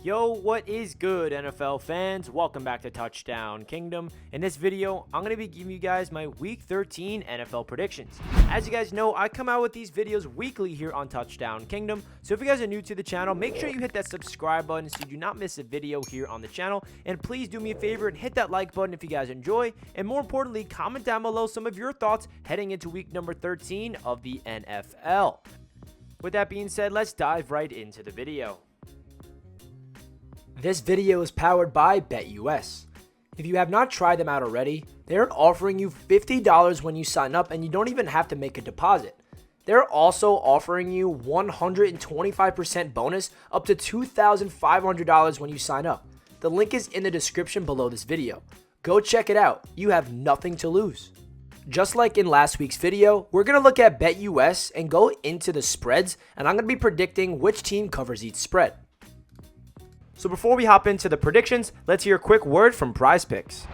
Yo, what is good, NFL fans? Welcome back to Touchdown Kingdom. In this video, I'm going to be giving you guys my Week 13 NFL predictions. As you guys know, I come out with these videos weekly here on Touchdown Kingdom. So if you guys are new to the channel, make sure you hit that subscribe button so you do not miss a video here on the channel. And please do me a favor and hit that like button if you guys enjoy. And more importantly, comment down below some of your thoughts heading into week number 13 of the NFL. With that being said, let's dive right into the video. This video is powered by BetUS. If you have not tried them out already, they're offering you $50 when you sign up and you don't even have to make a deposit. They're also offering you 125% bonus up to $2,500 when you sign up. The link is in the description below this video. Go check it out. You have nothing to lose. Just like in last week's video, we're going to look at BetUS and go into the spreads, and I'm going to be predicting which team covers each spread. So before we hop into the predictions, let's hear a quick word from PrizePicks.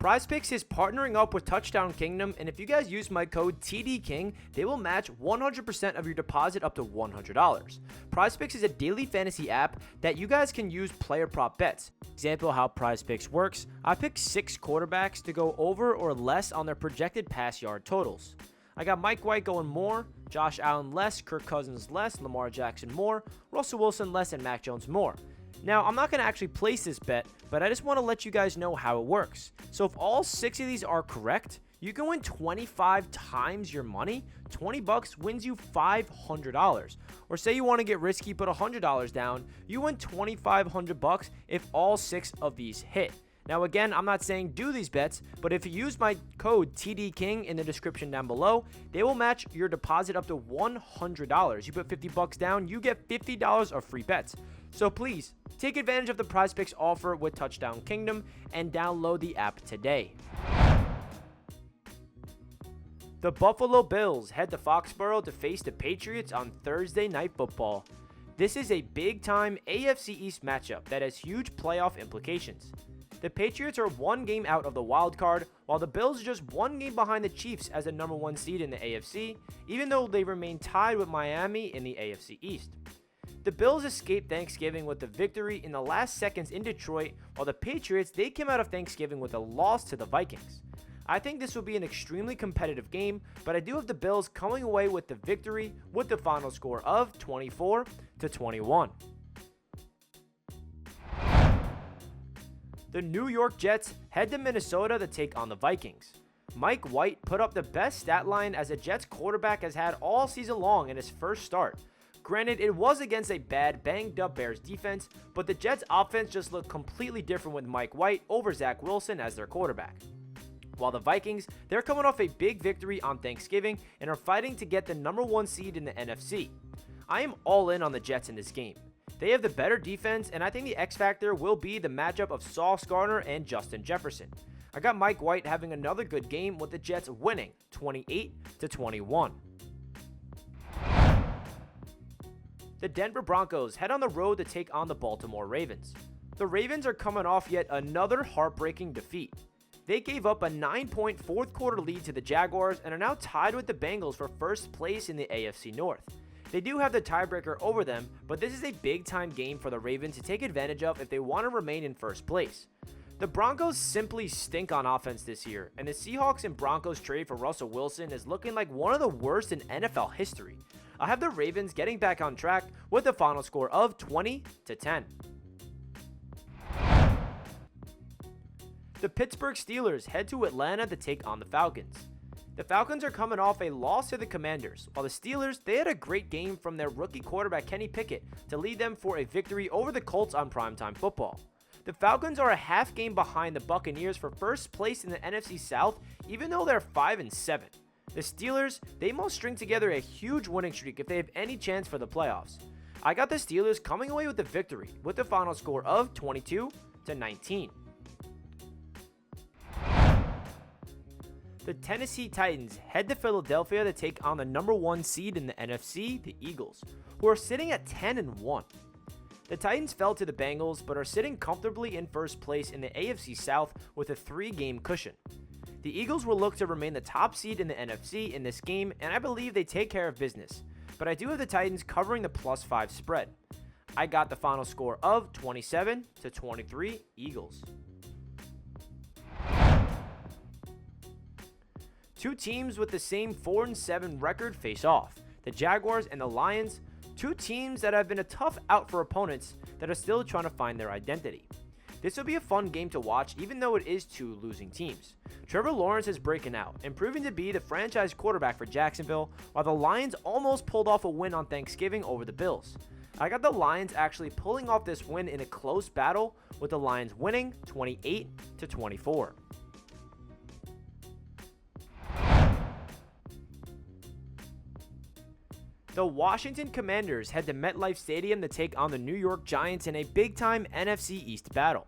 PrizePicks is partnering up with Touchdown Kingdom, and if you guys use my code TDKING, they will match 100% of your deposit up to $100. PrizePicks is a daily fantasy app that you guys can use player prop bets. Example how PrizePicks works, I picked 6 quarterbacks to go over or less on their projected pass yard totals. I got Mike White going more, Josh Allen less, Kirk Cousins less, Lamar Jackson more, Russell Wilson less, and Mac Jones more. Now, I'm not going to actually place this bet, but I just want to let you guys know how it works. So if all 6 of these are correct, you can win 25 times your money. 20 bucks wins you $500. Or say you want to get risky, put $100 down, you win 2,500 bucks if all 6 of these hit. Now again, I'm not saying do these bets, but if you use my code TDKING in the description down below, they will match your deposit up to $100. You put 50 bucks down, you get $50 of free bets. So please, take advantage of the PrizePicks offer with Touchdown Kingdom and download the app today. The Buffalo Bills head to Foxborough to face the Patriots on Thursday Night Football. This is a big-time AFC East matchup that has huge playoff implications. The Patriots are 1 game out of the wild card, while the Bills are just 1 game behind the Chiefs as the number 1 seed in the AFC, even though they remain tied with Miami in the AFC East. The Bills escaped Thanksgiving with a victory in the last seconds in Detroit, while the Patriots, they came out of Thanksgiving with a loss to the Vikings. I think this will be an extremely competitive game, but I do have the Bills coming away with the victory with the final score of 24-21. The New York Jets head to Minnesota to take on the Vikings. Mike White put up the best stat line as a Jets quarterback has had all season long in his first start. Granted, it was against a bad, banged-up Bears defense, but the Jets' offense just looked completely different with Mike White over Zach Wilson as their quarterback. While the Vikings, they're coming off a big victory on Thanksgiving and are fighting to get the number 1 seed in the NFC. I am all in on the Jets in this game. They have the better defense, and I think the X factor will be the matchup of Sauce Gardner and Justin Jefferson. I got Mike White having another good game with the Jets winning 28-21. The Denver Broncos head on the road to take on the Baltimore Ravens. The Ravens are coming off yet another heartbreaking defeat. They gave up a 9-point fourth quarter lead to the Jaguars and are now tied with the Bengals for first place in the AFC North. They do have the tiebreaker over them, but this is a big-time game for the Ravens to take advantage of if they want to remain in first place. The Broncos simply stink on offense this year, and the Seahawks and Broncos trade for Russell Wilson is looking like one of the worst in NFL history. I have the Ravens getting back on track with a final score of 20-10. The Pittsburgh Steelers head to Atlanta to take on the Falcons. The Falcons are coming off a loss to the Commanders, while the Steelers, they had a great game from their rookie quarterback Kenny Pickett to lead them for a victory over the Colts on primetime football. The Falcons are a half game behind the Buccaneers for first place in the NFC South, even though they're 5-7. The Steelers, they must string together a huge winning streak if they have any chance for the playoffs. I got the Steelers coming away with the victory with the final score of 22-19. The Tennessee Titans head to Philadelphia to take on the number 1 seed in the NFC, the Eagles, who are sitting at 10-1. The Titans fell to the Bengals, but are sitting comfortably in first place in the AFC South with a 3-game cushion. The Eagles will look to remain the top seed in the NFC in this game, and I believe they take care of business, but I do have the Titans covering the +5 spread. I got the final score of 27-23 Eagles. Two teams with the same 4-7 record face off. The Jaguars and the Lions, two teams that have been a tough out for opponents that are still trying to find their identity. This will be a fun game to watch even though it is two losing teams. Trevor Lawrence is breaking out and proving to be the franchise quarterback for Jacksonville, while the Lions almost pulled off a win on Thanksgiving over the Bills. I got the Lions actually pulling off this win in a close battle, with the Lions winning 28-24. The Washington Commanders head to MetLife Stadium to take on the New York Giants in a big-time NFC East battle.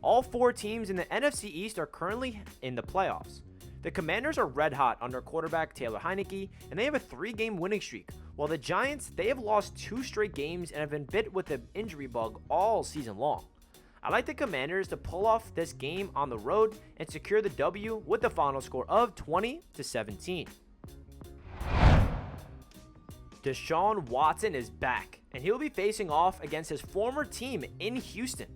All four teams in the NFC East are currently in the playoffs. The Commanders are red hot under quarterback Taylor Heineke, and they have a 3-game winning streak, while the Giants, they have lost 2 straight games and have been bit with the injury bug all season long. I like the Commanders to pull off this game on the road and secure the W with the final score of 20-17. Deshaun Watson is back, and he'll be facing off against his former team in Houston.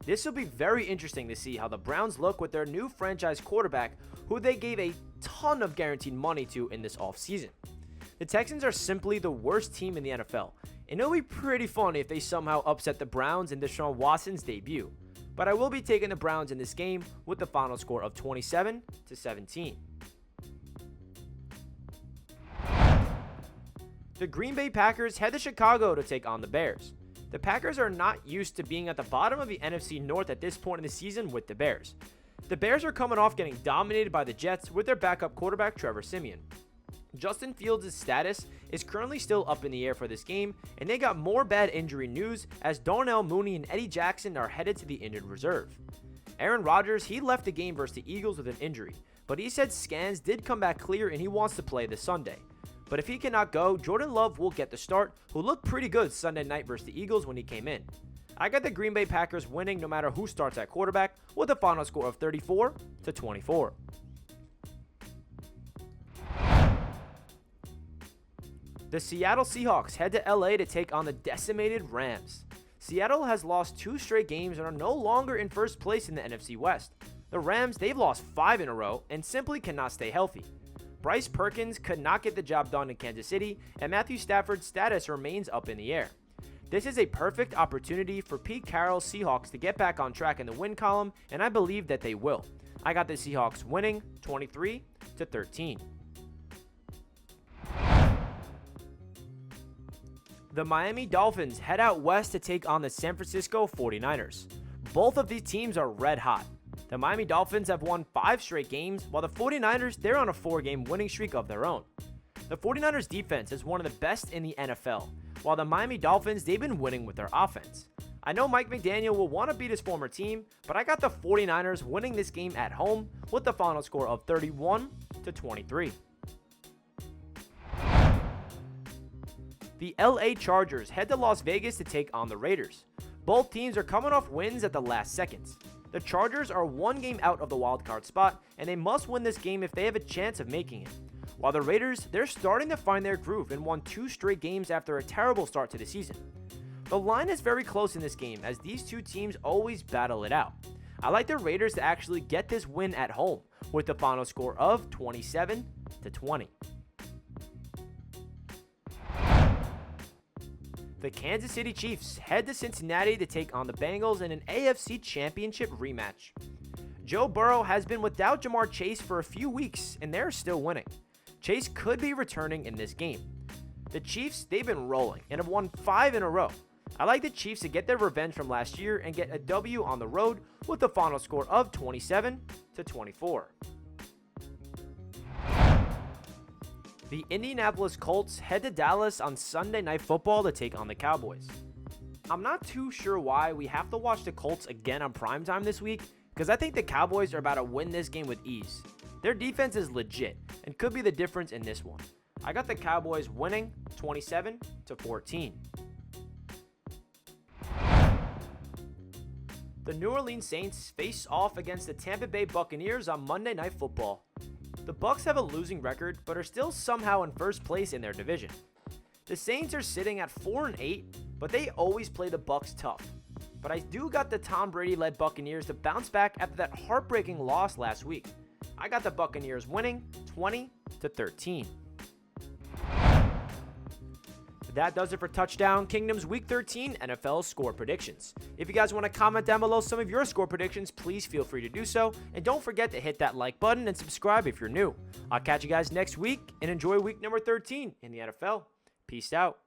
This will be very interesting to see how the Browns look with their new franchise quarterback, who they gave a ton of guaranteed money to in this offseason. The Texans are simply the worst team in the NFL, and it'll be pretty funny if they somehow upset the Browns in Deshaun Watson's debut. But I will be taking the Browns in this game with the final score of 27-17. The Green Bay Packers head to Chicago to take on the Bears. The Packers are not used to being at the bottom of the NFC North at this point in the season with the Bears. The Bears are coming off getting dominated by the Jets with their backup quarterback Trevor Siemian. Justin Fields' status is currently still up in the air for this game, and they got more bad injury news as Darnell Mooney and Eddie Jackson are headed to the injured reserve. Aaron Rodgers, he left the game versus the Eagles with an injury, but he said scans did come back clear and he wants to play this Sunday. But if he cannot go, Jordan Love will get the start, who looked pretty good Sunday night versus the Eagles when he came in. I got the Green Bay Packers winning no matter who starts at quarterback with a final score of 34-24. The Seattle Seahawks head to LA to take on the decimated Rams. Seattle has lost 2 straight games and are no longer in first place in the NFC West. The Rams, they've lost 5 in a row and simply cannot stay healthy. Bryce Perkins could not get the job done in Kansas City, and Matthew Stafford's status remains up in the air. This is a perfect opportunity for Pete Carroll's Seahawks to get back on track in the win column, and I believe that they will. I got the Seahawks winning 23-13. The Miami Dolphins head out west to take on the San Francisco 49ers. Both of these teams are red hot. The Miami Dolphins have won 5 straight games, while the 49ers, they're on a 4-game winning streak of their own. The 49ers defense is one of the best in the NFL, while the Miami Dolphins, they've been winning with their offense. I know Mike McDaniel will want to beat his former team, but I got the 49ers winning this game at home with the final score of 31-23. The LA Chargers head to Las Vegas to take on the Raiders. Both teams are coming off wins at the last seconds. The Chargers are 1 game out of the wildcard spot, and they must win this game if they have a chance of making it. While the Raiders, they're starting to find their groove and won 2 straight games after a terrible start to the season. The line is very close in this game as these two teams always battle it out. I like the Raiders to actually get this win at home with the final score of 27-20. The Kansas City Chiefs head to Cincinnati to take on the Bengals in an AFC Championship rematch. Joe Burrow has been without Jamar Chase for a few weeks, and they're still winning. Chase could be returning in this game. The Chiefs, they've been rolling and have won 5 in a row. I like the Chiefs to get their revenge from last year and get a W on the road with the final score of 27-24. The Indianapolis Colts head to Dallas on Sunday Night Football to take on the Cowboys. I'm not too sure why we have to watch the Colts again on primetime this week, because I think the Cowboys are about to win this game with ease. Their defense is legit and could be the difference in this one. I got the Cowboys winning 27-14. The New Orleans Saints face off against the Tampa Bay Buccaneers on Monday Night Football. The Bucs have a losing record, but are still somehow in first place in their division. The Saints are sitting at 4-8, but they always play the Bucs tough. But I do got the Tom Brady-led Buccaneers to bounce back after that heartbreaking loss last week. I got the Buccaneers winning 20-13. That does it for Touchdown Kingdom's Week 13 NFL score predictions. If you guys want to comment down below some of your score predictions, please feel free to do so. And don't forget to hit that like button and subscribe if you're new. I'll catch you guys next week and enjoy week number 13 in the NFL. Peace out.